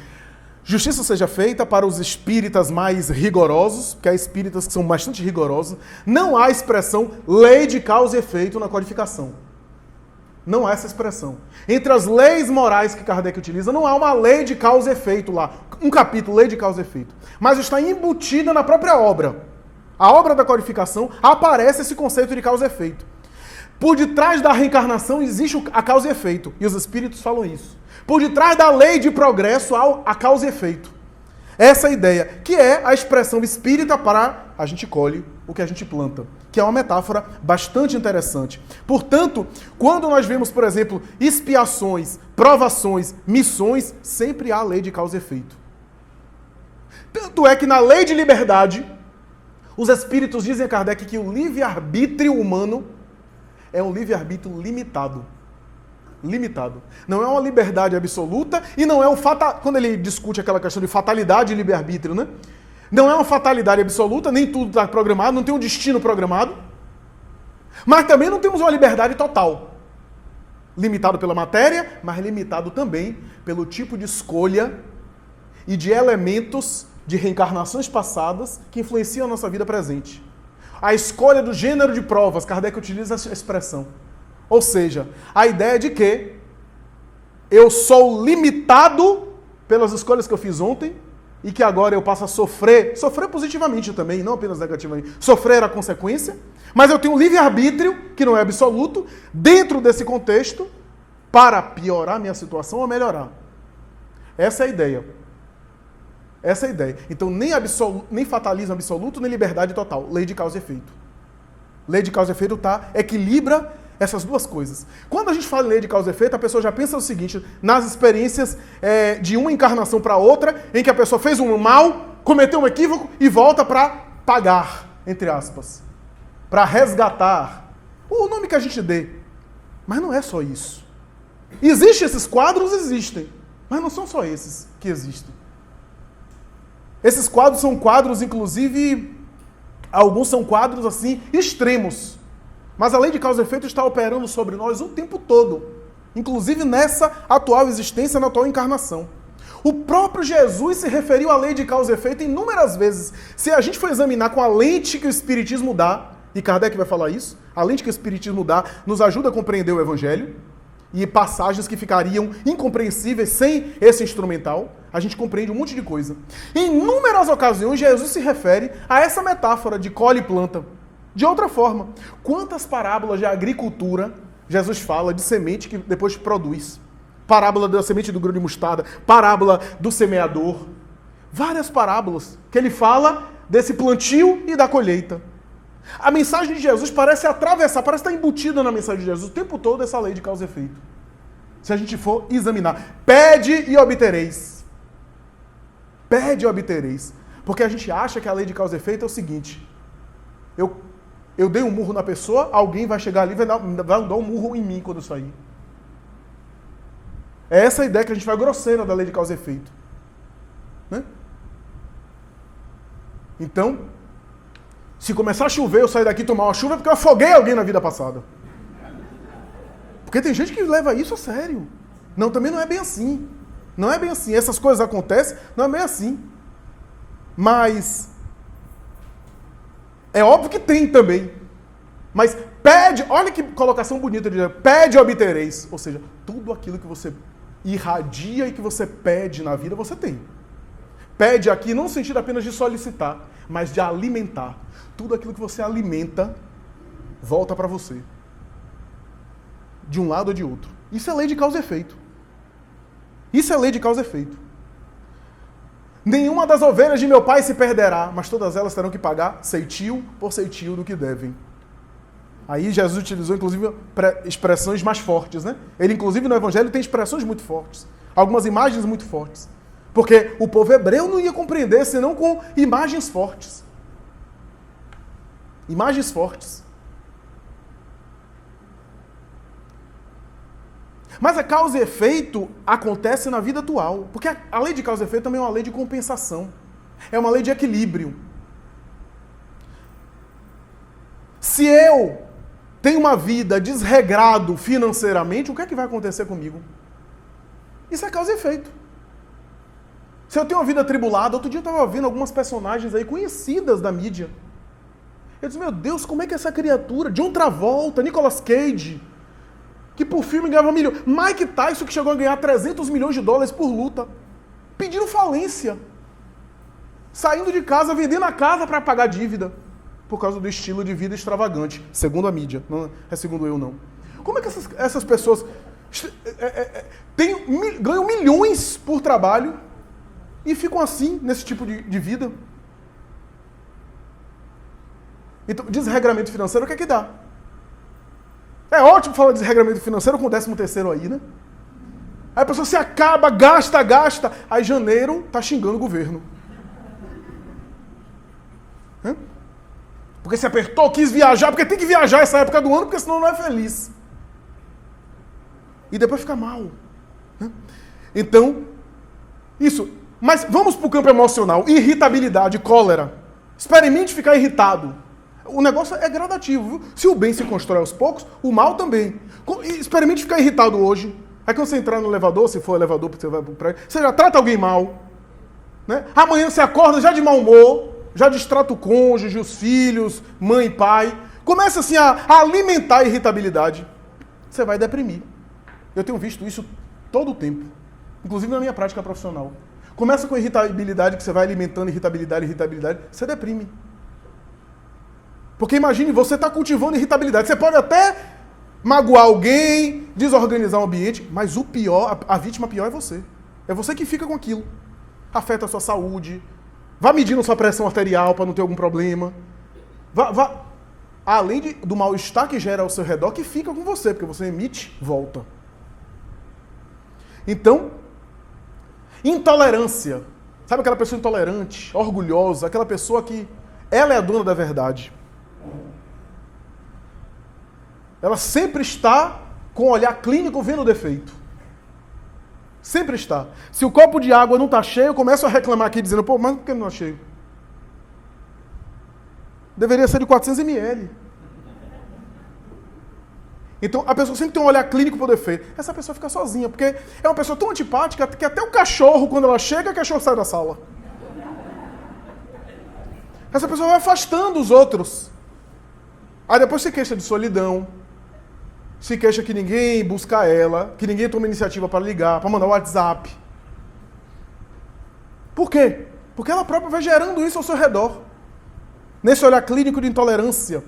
Justiça seja feita para os espíritas mais rigorosos, que há espíritas que são bastante rigorosos. Não há expressão lei de causa e efeito na codificação. Não há essa expressão. Entre as leis morais que Kardec utiliza, não há uma lei de causa e efeito lá. Um capítulo, lei de causa e efeito. Mas está embutida na própria obra. A obra da codificação aparece esse conceito de causa e efeito. Por detrás da reencarnação existe a causa e efeito. E os espíritos falam isso. Por detrás da lei de progresso há a causa e efeito. Essa ideia, que é a expressão espírita para a gente colhe o que a gente planta, que é uma metáfora bastante interessante. Portanto, quando nós vemos, por exemplo, expiações, provações, missões, sempre há a lei de causa e efeito. Tanto é que na lei de liberdade, os espíritos dizem a Kardec que o livre-arbítrio humano é um livre-arbítrio limitado. Limitado. Não é uma liberdade absoluta e não é um fatal. Quando ele discute aquela questão de fatalidade e livre-arbítrio, né? Não é uma fatalidade absoluta, nem tudo está programado, não tem um destino programado. Mas também não temos uma liberdade total. Limitado pela matéria, mas limitado também pelo tipo de escolha e de elementos de reencarnações passadas que influenciam a nossa vida presente. A escolha do gênero de provas, Kardec utiliza essa expressão. Ou seja, a ideia de que eu sou limitado pelas escolhas que eu fiz ontem e que agora eu passo a sofrer positivamente também, não apenas negativamente, sofrer a consequência, mas eu tenho um livre-arbítrio, que não é absoluto, dentro desse contexto, para piorar minha situação ou melhorar. Essa é a ideia. Essa é a ideia. Então, nem fatalismo absoluto, nem liberdade total. Lei de causa e efeito. Lei de causa e efeito equilibra essas duas coisas. Quando a gente fala em lei de causa e efeito, a pessoa já pensa o seguinte, nas experiências de uma encarnação para outra, em que a pessoa fez um mal, cometeu um equívoco e volta para pagar, entre aspas. Para resgatar. O nome que a gente dê. Mas não é só isso. Existem esses quadros? Existem. Mas não são só esses que existem. Esses quadros são quadros, inclusive, Alguns são quadros assim extremos. Mas a lei de causa e efeito está operando sobre nós o tempo todo. Inclusive nessa atual existência, na atual encarnação. O próprio Jesus se referiu à lei de causa e efeito inúmeras vezes. Se a gente for examinar com a lente que o Espiritismo dá, e Kardec vai falar isso, a lente que o Espiritismo dá nos ajuda a compreender o Evangelho, e passagens que ficariam incompreensíveis sem esse instrumental, a gente compreende um monte de coisa. Em inúmeras ocasiões, Jesus se refere a essa metáfora de colhe e planta. De outra forma, quantas parábolas de agricultura Jesus fala de semente que depois produz? Parábola da semente do grão de mostarda, parábola do semeador. Várias parábolas que ele fala desse plantio e da colheita. A mensagem de Jesus parece atravessar, parece estar embutida na mensagem de Jesus o tempo todo essa lei de causa e efeito. Se a gente for examinar. Pede e obtereis. Pede e obtereis. Porque a gente acha que a lei de causa e efeito é o seguinte. Eu dei um murro na pessoa, alguém vai chegar ali e vai dar um murro em mim quando eu sair. É essa a ideia que a gente vai grosseira da lei de causa e efeito. Né? Então, se começar a chover, eu sair daqui e tomar uma chuva, é porque eu afoguei alguém na vida passada. Porque tem gente que leva isso a sério. Não, também não é bem assim. Não é bem assim. Essas coisas acontecem, não é bem assim. Mas é óbvio que tem também. Mas pede, olha que colocação bonita de dizer, pede e obtereis. Ou seja, tudo aquilo que você irradia e que você pede na vida, você tem. Pede aqui não no sentido apenas de solicitar, mas de alimentar. Tudo aquilo que você alimenta, volta para você. De um lado ou de outro. Isso é lei de causa e efeito. Isso é lei de causa e efeito. Nenhuma das ovelhas de meu pai se perderá, mas todas elas terão que pagar ceitil por ceitil do que devem. Aí Jesus utilizou, inclusive, expressões mais fortes, né? Ele, inclusive, no Evangelho tem expressões muito fortes. Algumas imagens muito fortes. Porque o povo hebreu não ia compreender senão com imagens fortes. Imagens fortes. Mas a causa e efeito acontece na vida atual. Porque a lei de causa e efeito também é uma lei de compensação. É uma lei de equilíbrio. Se eu tenho uma vida desregrado financeiramente, o que é que vai acontecer comigo? Isso é causa e efeito. Se eu tenho uma vida atribulada, outro dia eu estava vendo algumas personagens aí conhecidas da mídia. Eu disse, meu Deus, como é que essa criatura, John Travolta, Nicolas Cage, que por filme ganhava milhão, Mike Tyson, que chegou a ganhar 300 milhões de dólares por luta, pedindo falência, saindo de casa, vendendo a casa para pagar dívida, por causa do estilo de vida extravagante, segundo a mídia, não é segundo eu não. Como é que essas pessoas ganham milhões por trabalho e ficam assim, nesse tipo de vida? Então, desregramento financeiro, o que é que dá? É ótimo falar de desregramento financeiro com o 13º aí, né? Aí a pessoa se acaba, gasta. Aí janeiro tá xingando o governo. Hã? Porque se apertou, quis viajar, porque tem que viajar essa época do ano, porque senão não é feliz. E depois fica mal. Hã? Então, isso. Mas vamos para o campo emocional. Irritabilidade, cólera. Experimente ficar irritado. O negócio é gradativo, viu? Se o bem se constrói aos poucos, o mal também. Experimente ficar irritado hoje. Aí quando você entrar no elevador, se for elevador, você vai pro prédio, você já trata alguém mal. Né? Amanhã você acorda já de mau humor, já distrata o cônjuge, os filhos, mãe e pai. Começa assim a alimentar a irritabilidade. Você vai deprimir. Eu tenho visto isso todo o tempo. Inclusive na minha prática profissional. Começa com irritabilidade, que você vai alimentando irritabilidade, você deprime. Porque imagine, você está cultivando irritabilidade. Você pode até magoar alguém, desorganizar o ambiente, mas o pior, a vítima pior é você. É você que fica com aquilo. Afeta a sua saúde. Vá medindo sua pressão arterial para não ter algum problema. Além do mal-estar que gera ao seu redor, que fica com você, porque você emite, volta. Então, intolerância. Sabe aquela pessoa intolerante, orgulhosa, aquela pessoa que ela é a dona da verdade. Ela sempre está com o olhar clínico vendo o defeito. Sempre está. Se o copo de água não está cheio, eu começo a reclamar aqui, dizendo, pô, mas por que não está cheio? Deveria ser de 400 ml. Então, a pessoa sempre tem um olhar clínico para o defeito. Essa pessoa fica sozinha, porque é uma pessoa tão antipática que até o cachorro, quando ela chega, o cachorro sai da sala. Essa pessoa vai afastando os outros. Aí depois se queixa de solidão, se queixa que ninguém busca ela, que ninguém toma iniciativa para ligar, para mandar o WhatsApp. Por quê? Porque ela própria vai gerando isso ao seu redor. Nesse olhar clínico de intolerância.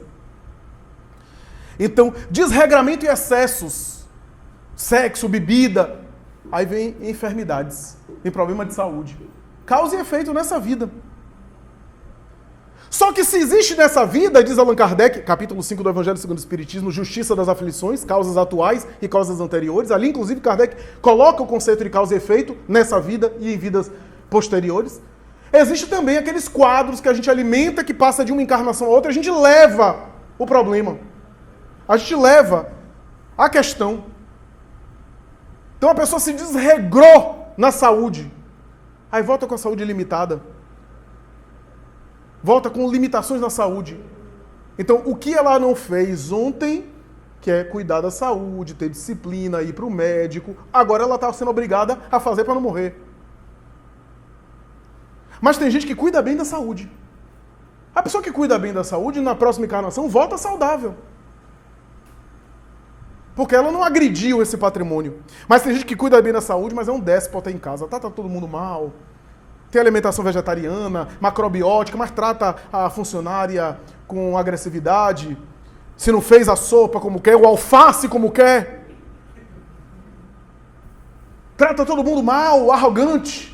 Então, desregramento e excessos, sexo, bebida, aí vem enfermidades, vem problema de saúde. Causa e efeito nessa vida. Só que se existe nessa vida, diz Allan Kardec, capítulo 5 do Evangelho segundo o Espiritismo, justiça das aflições, causas atuais e causas anteriores, ali inclusive Kardec coloca o conceito de causa e efeito nessa vida e em vidas posteriores. Existe também aqueles quadros que a gente alimenta, que passa de uma encarnação a outra, a gente leva o problema. A gente leva a questão. Então a pessoa se desregrou na saúde. Aí volta com a saúde limitada. Volta com limitações na saúde. Então o que ela não fez ontem, que é cuidar da saúde, ter disciplina, ir para o médico, agora ela está sendo obrigada a fazer para não morrer. Mas tem gente que cuida bem da saúde. A pessoa que cuida bem da saúde, na próxima encarnação, volta saudável. Porque ela não agrediu esse patrimônio. Mas tem gente que cuida bem da saúde, mas é um déspota em casa. Tá todo mundo mal. Tem alimentação vegetariana, macrobiótica, mas trata a funcionária com agressividade. Se não fez a sopa como quer, o alface como quer. Trata todo mundo mal, arrogante.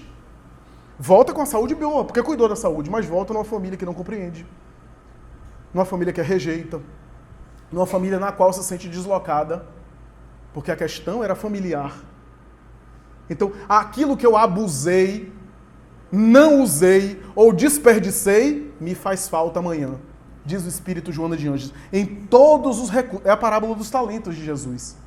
Volta com a saúde boa, porque cuidou da saúde, mas volta numa família que não compreende. Numa família que a rejeita. Numa família na qual se sente deslocada, porque a questão era familiar. Então, aquilo que eu abusei, não usei ou desperdicei, me faz falta amanhã. Diz o Espírito Joana de Anjos. Em todos os recursos. É a parábola dos talentos de Jesus.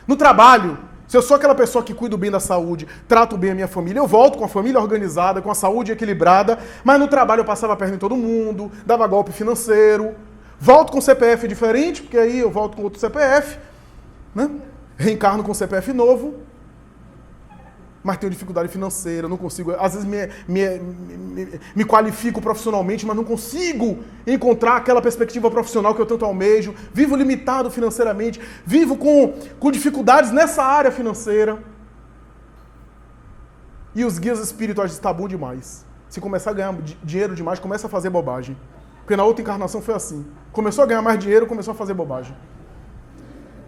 No trabalho, se eu sou aquela pessoa que cuido bem da saúde, trato bem a minha família, eu volto com a família organizada, com a saúde equilibrada, mas no trabalho eu passava a perna em todo mundo, dava golpe financeiro, volto com CPF diferente, porque aí eu volto com outro CPF, né? Reencarno com CPF novo, mas tenho dificuldade financeira, não consigo, às vezes me qualifico profissionalmente, mas não consigo encontrar aquela perspectiva profissional que eu tanto almejo, vivo limitado financeiramente, vivo com dificuldades nessa área financeira. E os guias espirituais dizem, tá bom demais. Se começar a ganhar dinheiro demais, começa a fazer bobagem. Porque na outra encarnação foi assim. Começou a ganhar mais dinheiro, começou a fazer bobagem.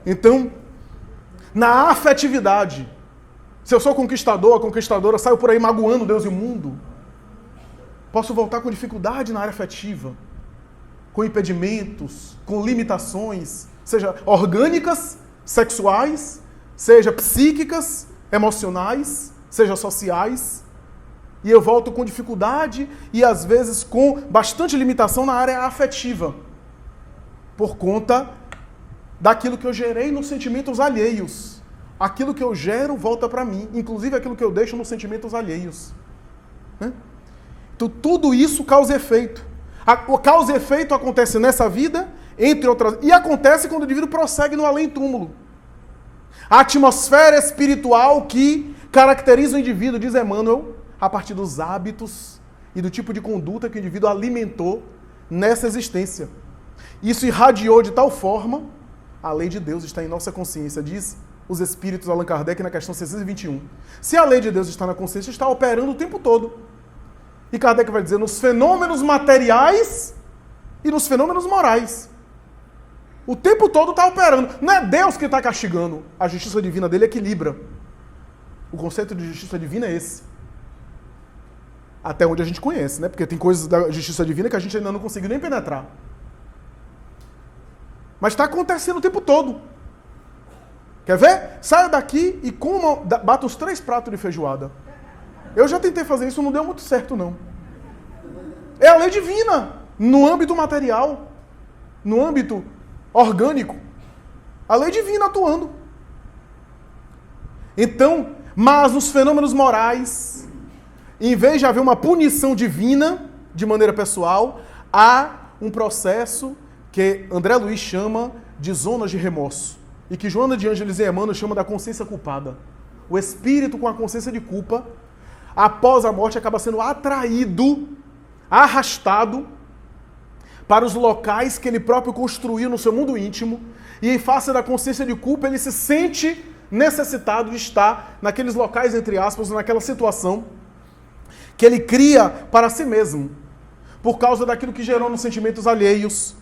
Então, na afetividade, se eu sou conquistador, a conquistadora, saio por aí magoando Deus e o mundo, posso voltar com dificuldade na área afetiva, com impedimentos, com limitações, seja orgânicas, sexuais, seja psíquicas, emocionais, seja sociais, e eu volto com dificuldade e às vezes com bastante limitação na área afetiva, por conta daquilo que eu gerei nos sentimentos alheios. Aquilo que eu gero volta para mim, inclusive aquilo que eu deixo nos sentimentos alheios. Né? Então tudo isso causa e efeito. O causa e efeito acontece nessa vida, entre outras, e acontece quando o indivíduo prossegue no além-túmulo. A atmosfera espiritual que caracteriza o indivíduo, diz Emmanuel, a partir dos hábitos e do tipo de conduta que o indivíduo alimentou nessa existência. Isso irradiou de tal forma, a lei de Deus está em nossa consciência, diz os espíritos Allan Kardec na questão 621. Se a lei de Deus está na consciência, está operando o tempo todo. E Kardec vai dizer nos fenômenos materiais e nos fenômenos morais. O tempo todo está operando. Não é Deus que está castigando. A justiça divina dele equilibra. O conceito de justiça divina é esse. Até onde a gente conhece, né? Porque tem coisas da justiça divina que a gente ainda não conseguiu nem penetrar. Mas está acontecendo o tempo todo. Quer ver? Saia daqui e bata os 3 pratos de feijoada. Eu já tentei fazer isso, não deu muito certo, não. É a lei divina, no âmbito material, no âmbito orgânico. A lei divina atuando. Então, mas nos fenômenos morais, em vez de haver uma punição divina, de maneira pessoal, há um processo que André Luiz chama de zonas de remorso e que Joana de Ângeles e Emmanuel chama da consciência culpada. O espírito com a consciência de culpa, após a morte, acaba sendo atraído, arrastado para os locais que ele próprio construiu no seu mundo íntimo, e em face da consciência de culpa ele se sente necessitado de estar naqueles locais, entre aspas, naquela situação que ele cria para si mesmo, por causa daquilo que gerou nos sentimentos alheios,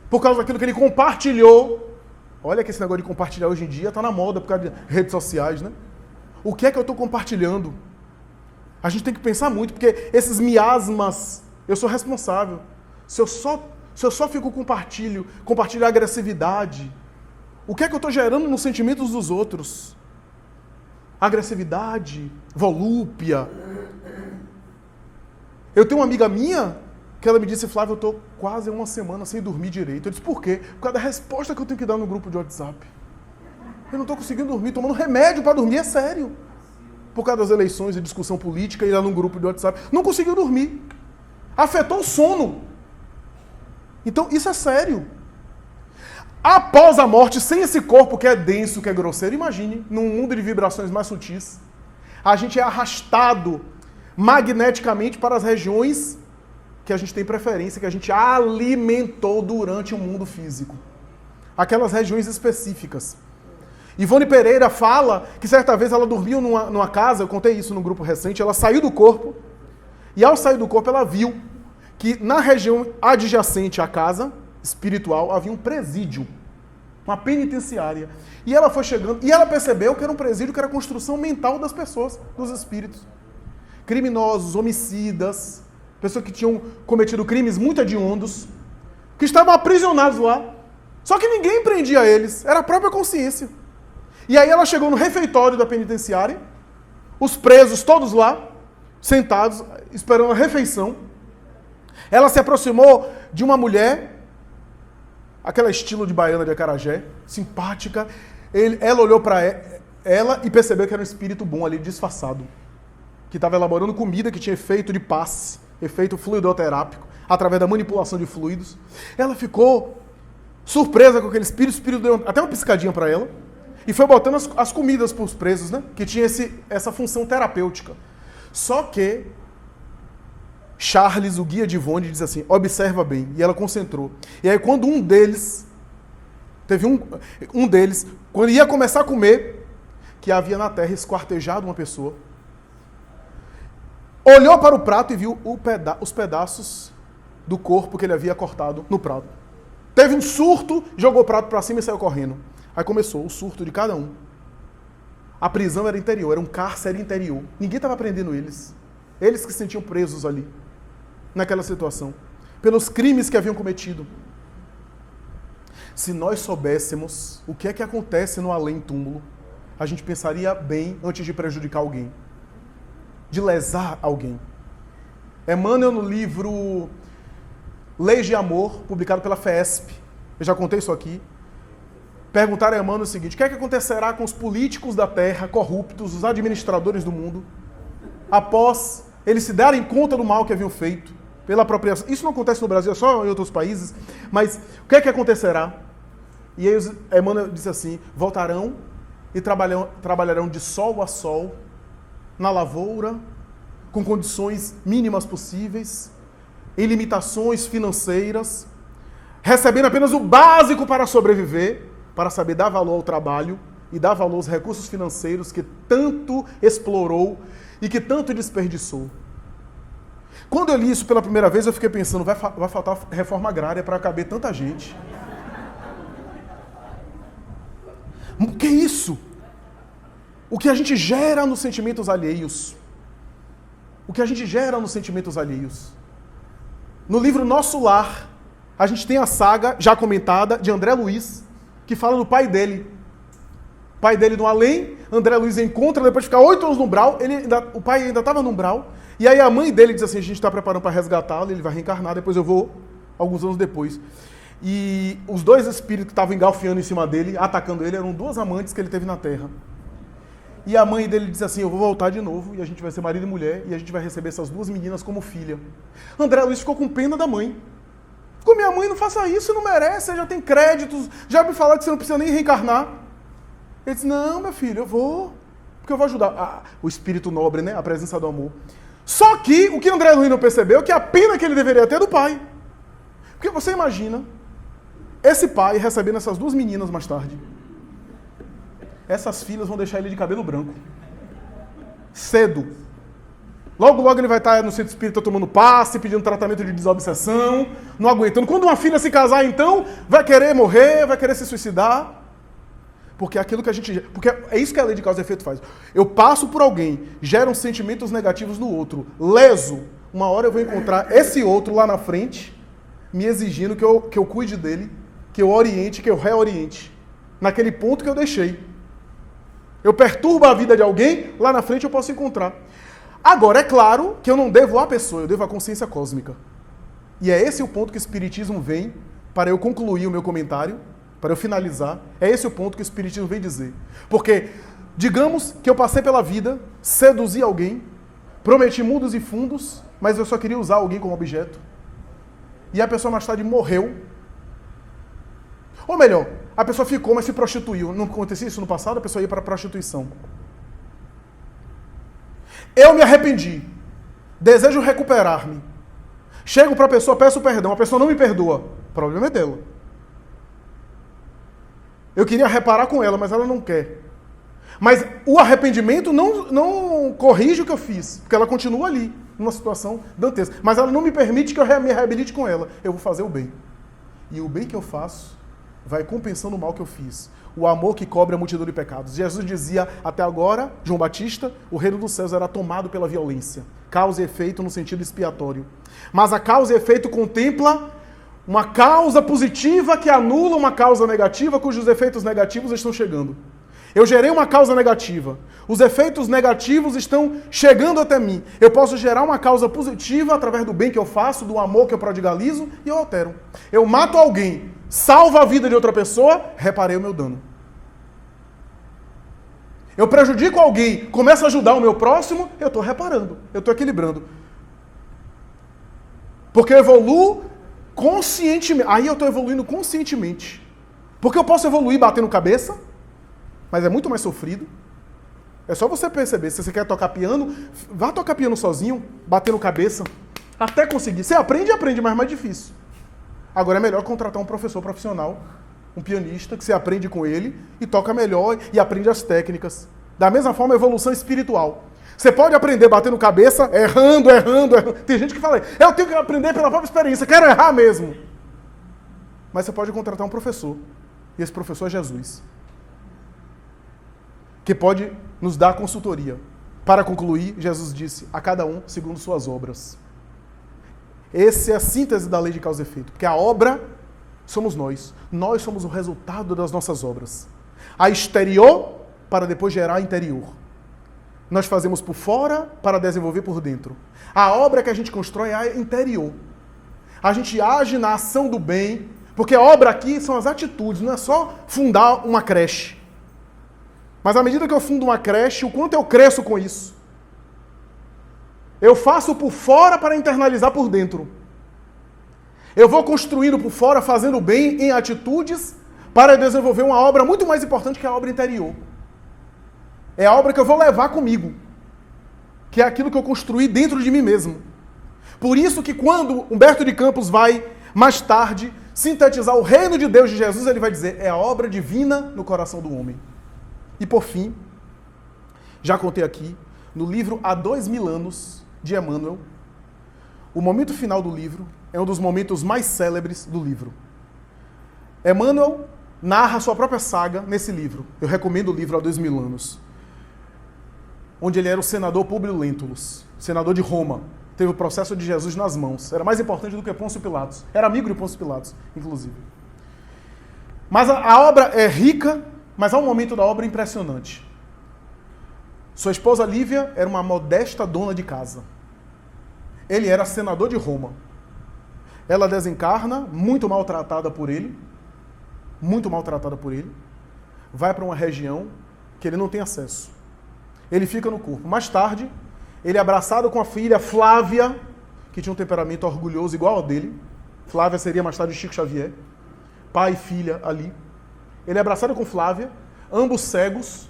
por causa daquilo que ele compartilhou. Olha que esse negócio de compartilhar hoje em dia está na moda por causa de redes sociais, né? O que é que eu estou compartilhando? A gente tem que pensar muito, porque esses miasmas, eu sou responsável. Se eu só fico compartilho agressividade, o que é que eu estou gerando nos sentimentos dos outros? Agressividade, volúpia. Eu tenho uma amiga minha que ela me disse: Flávio, eu estou quase uma semana sem dormir direito. Eu disse: por quê? Por causa da resposta que eu tenho que dar no grupo de WhatsApp. Eu não estou conseguindo dormir, tomando remédio para dormir, é sério. Por causa das eleições e discussão política, e lá no grupo de WhatsApp. Não conseguiu dormir. Afetou o sono. Então, isso é sério. Após a morte, sem esse corpo que é denso, que é grosseiro, imagine, num mundo de vibrações mais sutis, a gente é arrastado magneticamente para as regiões que a gente tem preferência, que a gente alimentou durante o mundo físico. Aquelas regiões específicas. Ivone Pereira fala que certa vez ela dormiu numa casa, eu contei isso no grupo recente, ela saiu do corpo, e ao sair do corpo ela viu que na região adjacente à casa espiritual havia um presídio, uma penitenciária. E ela foi chegando, e ela percebeu que era um presídio, que era a construção mental das pessoas, dos espíritos. Criminosos, homicidas, pessoas que tinham cometido crimes muito hediondos, que estavam aprisionados lá. Só que ninguém prendia eles, era a própria consciência. E aí ela chegou no refeitório da penitenciária, os presos todos lá, sentados, esperando a refeição. Ela se aproximou de uma mulher, aquela estilo de baiana de acarajé, simpática. Ela olhou para ela e percebeu que era um espírito bom ali, disfarçado, que estava elaborando comida que tinha efeito de passe, efeito fluidoterápico, através da manipulação de fluidos. Ela ficou surpresa com aquele espírito, o espírito deu até uma piscadinha para ela, e foi botando as comidas para os presos, né? Que tinha essa função terapêutica. Só que Charles, o guia de Ivone, diz assim: observa bem. E ela concentrou. E aí quando um deles, quando ia começar a comer, que havia na terra esquartejado uma pessoa, olhou para o prato e viu os pedaços do corpo que ele havia cortado no prato. Teve um surto, jogou o prato para cima e saiu correndo. Aí começou o surto de cada um. A prisão era interior, era um cárcere interior. Ninguém estava prendendo eles. Eles que se sentiam presos ali, naquela situação, pelos crimes que haviam cometido. Se nós soubéssemos o que é que acontece no além-túmulo, a gente pensaria bem antes de prejudicar alguém, de lesar alguém. Emmanuel, no livro Leis de Amor, publicado pela FESP, eu já contei isso aqui, perguntaram a Emmanuel o seguinte: o que é que acontecerá com os políticos da terra, corruptos, os administradores do mundo, após eles se darem conta do mal que haviam feito, pela apropriação? Isso não acontece no Brasil, é só em outros países, mas o que é que acontecerá? E aí Emmanuel disse assim: voltarão e trabalharão de sol a sol, na lavoura, com condições mínimas possíveis, em limitações financeiras, recebendo apenas o básico para sobreviver, para saber dar valor ao trabalho e dar valor aos recursos financeiros que tanto explorou e que tanto desperdiçou. Quando eu li isso pela primeira vez, eu fiquei pensando: vai faltar reforma agrária para caber tanta gente. O que é isso? O que a gente gera nos sentimentos alheios. O que a gente gera nos sentimentos alheios. No livro Nosso Lar, a gente tem a saga, já comentada, de André Luiz, que fala do pai dele. O pai dele no além, André Luiz encontra, depois de ficar 8 anos no umbral, o pai ainda estava no umbral, e aí a mãe dele diz assim: a gente está preparando para resgatá-lo, ele vai reencarnar, depois eu vou, alguns anos depois. E os dois espíritos que estavam engalfiando em cima dele, atacando ele, eram 2 amantes que ele teve na Terra. E a mãe dele diz assim: eu vou voltar de novo, e a gente vai ser marido e mulher, e a gente vai receber essas 2 meninas como filha. André Luiz ficou com pena da mãe. Com minha mãe, não faça isso, você não merece, você já tem créditos, já me falaram que você não precisa nem reencarnar. Ele disse, não, meu filho, eu vou, porque eu vou ajudar. O espírito nobre, né? A presença do amor. Só que o que André Luiz não percebeu é que a pena que ele deveria ter é do pai. Porque você imagina esse pai recebendo essas duas meninas mais tarde. Essas filhas vão deixar ele de cabelo branco. Cedo. Logo, logo ele vai estar no centro espírita tomando passe, pedindo tratamento de desobsessão, não aguentando. Quando uma filha se casar, então, vai querer morrer, vai querer se suicidar. Porque é isso que a lei de causa e efeito faz. Eu passo por alguém, geram sentimentos negativos no outro, leso. Uma hora eu vou encontrar esse outro lá na frente, me exigindo que eu cuide dele, que eu oriente, que eu reoriente. Naquele ponto que eu deixei. Eu perturbo a vida de alguém, lá na frente eu posso encontrar. Agora, é claro que eu não devo à pessoa, eu devo à consciência cósmica. E é esse o ponto que o Espiritismo vem, para eu concluir o meu comentário, para eu finalizar, é esse o ponto que o Espiritismo vem dizer. Porque, digamos que eu passei pela vida, seduzi alguém, prometi mundos e fundos, mas eu só queria usar alguém como objeto. E a pessoa mais tarde morreu. Ou melhor, a pessoa ficou, mas se prostituiu. Não acontecia isso no passado? A pessoa ia para a prostituição. Eu me arrependi. Desejo recuperar-me. Chego para a pessoa, peço perdão. A pessoa não me perdoa. O problema é dela. Eu queria reparar com ela, mas ela não quer. Mas o arrependimento não corrige o que eu fiz. Porque ela continua ali, numa situação dantesca. Mas ela não me permite que eu me reabilite com ela. Eu vou fazer o bem. E o bem que eu faço vai compensando o mal que eu fiz. O amor que cobre a multidão de pecados. Jesus dizia, até agora, João Batista, o reino dos céus era tomado pela violência. Causa e efeito no sentido expiatório. Mas a causa e efeito contempla uma causa positiva que anula uma causa negativa, cujos efeitos negativos estão chegando. Eu gerei uma causa negativa. Os efeitos negativos estão chegando até mim. Eu posso gerar uma causa positiva através do bem que eu faço, do amor que eu prodigalizo, e eu altero. Eu mato alguém, salvo a vida de outra pessoa, reparei o meu dano. Eu prejudico alguém, começo a ajudar o meu próximo, eu estou reparando, eu estou equilibrando. Porque eu evoluo conscientemente. Aí eu estou evoluindo conscientemente. Porque eu posso evoluir batendo cabeça, mas é muito mais sofrido. É só você perceber. Se você quer tocar piano, vá tocar piano sozinho, batendo cabeça, até conseguir. Você aprende, mas é mais difícil. Agora é melhor contratar um professor profissional, um pianista, que você aprende com ele e toca melhor e aprende as técnicas. Da mesma forma, a evolução espiritual. Você pode aprender batendo cabeça, errando. Tem gente que fala, eu tenho que aprender pela própria experiência, quero errar mesmo. Mas você pode contratar um professor. E esse professor é Jesus. Que pode nos dar consultoria. Para concluir, Jesus disse, a cada um segundo suas obras. Essa é a síntese da lei de causa e efeito. Porque a obra somos nós. Nós somos o resultado das nossas obras. A exterior para depois gerar a interior. Nós fazemos por fora para desenvolver por dentro. A obra que a gente constrói é a interior. A gente age na ação do bem, porque a obra aqui são as atitudes, não é só fundar uma creche. Mas à medida que eu fundo uma creche, o quanto eu cresço com isso? Eu faço por fora para internalizar por dentro. Eu vou construindo por fora, fazendo bem em atitudes, para desenvolver uma obra muito mais importante que a obra interior. É a obra que eu vou levar comigo. Que é aquilo que eu construí dentro de mim mesmo. Por isso que quando Humberto de Campos vai, mais tarde, sintetizar o reino de Deus de Jesus, ele vai dizer, é a obra divina no coração do homem. E por fim, já contei aqui, no livro Há 2000 anos, de Emmanuel, o momento final do livro é um dos momentos mais célebres do livro. Emmanuel narra sua própria saga nesse livro. Eu recomendo o livro Há 2000 anos. Onde ele era o senador Públio Lentulus, senador de Roma. Teve o processo de Jesus nas mãos. Era mais importante do que Pôncio Pilatos. Era amigo de Pôncio Pilatos, inclusive. Mas a obra é rica, mas há um momento da obra impressionante. Sua esposa Lívia era uma modesta dona de casa. Ele era senador de Roma. Ela desencarna, muito maltratada por ele. Muito maltratada por ele. Vai para uma região que ele não tem acesso. Ele fica no corpo. Mais tarde, ele é abraçado com a filha Flávia, que tinha um temperamento orgulhoso igual ao dele. Flávia seria mais tarde Chico Xavier. Pai e filha ali. Ele é abraçado com Flávia, ambos cegos,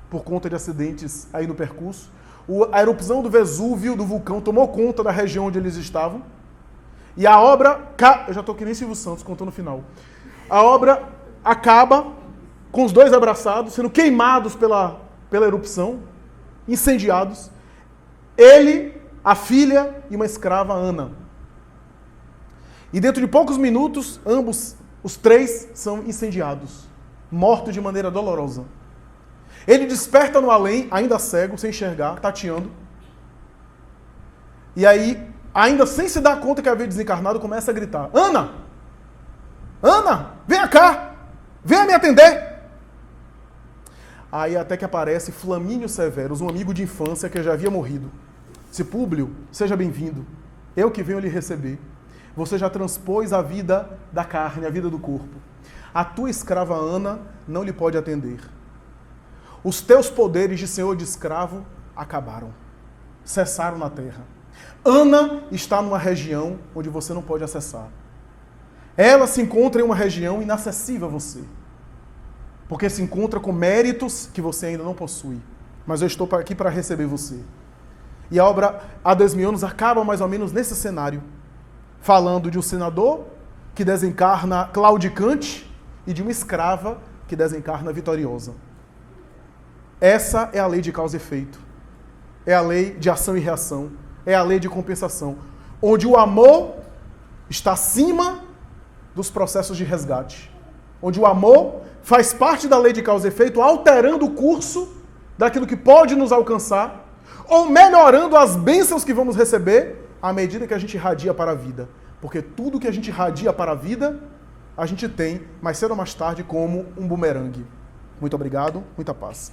por conta de acidentes aí no percurso. A erupção do Vesúvio, do vulcão, tomou conta da região onde eles estavam. E a obra... Eu já estou que nem Silvio Santos contando o final. A obra acaba com os dois abraçados, sendo queimados pela erupção, incendiados. Ele, a filha e uma escrava, Ana. E dentro de poucos minutos, ambos, os três, são incendiados, mortos de maneira dolorosa. Ele desperta no além, ainda cego, sem enxergar, tateando. E aí, ainda sem se dar conta que havia desencarnado, começa a gritar: Ana! Ana! Venha cá! Venha me atender! Aí até que aparece Flamínio Severus, um amigo de infância que já havia morrido. Disse: Públio, seja bem-vindo. Eu que venho lhe receber. Você já transpôs a vida da carne, a vida do corpo. A tua escrava Ana não lhe pode atender. Os teus poderes de senhor de escravo acabaram. Cessaram na terra. Ana está numa região onde você não pode acessar. Ela se encontra em uma região inacessível a você. Porque se encontra com méritos que você ainda não possui. Mas eu estou aqui para receber você. E a obra Há 10.000 anos acaba mais ou menos nesse cenário. Falando de um senador que desencarna claudicante e de uma escrava que desencarna vitoriosa. Essa é a lei de causa e efeito. É a lei de ação e reação. É a lei de compensação. Onde o amor está acima dos processos de resgate. Onde o amor faz parte da lei de causa e efeito, alterando o curso daquilo que pode nos alcançar, ou melhorando as bênçãos que vamos receber à medida que a gente irradia para a vida. Porque tudo que a gente irradia para a vida, a gente tem, mais cedo ou mais tarde, como um bumerangue. Muito obrigado, muita paz.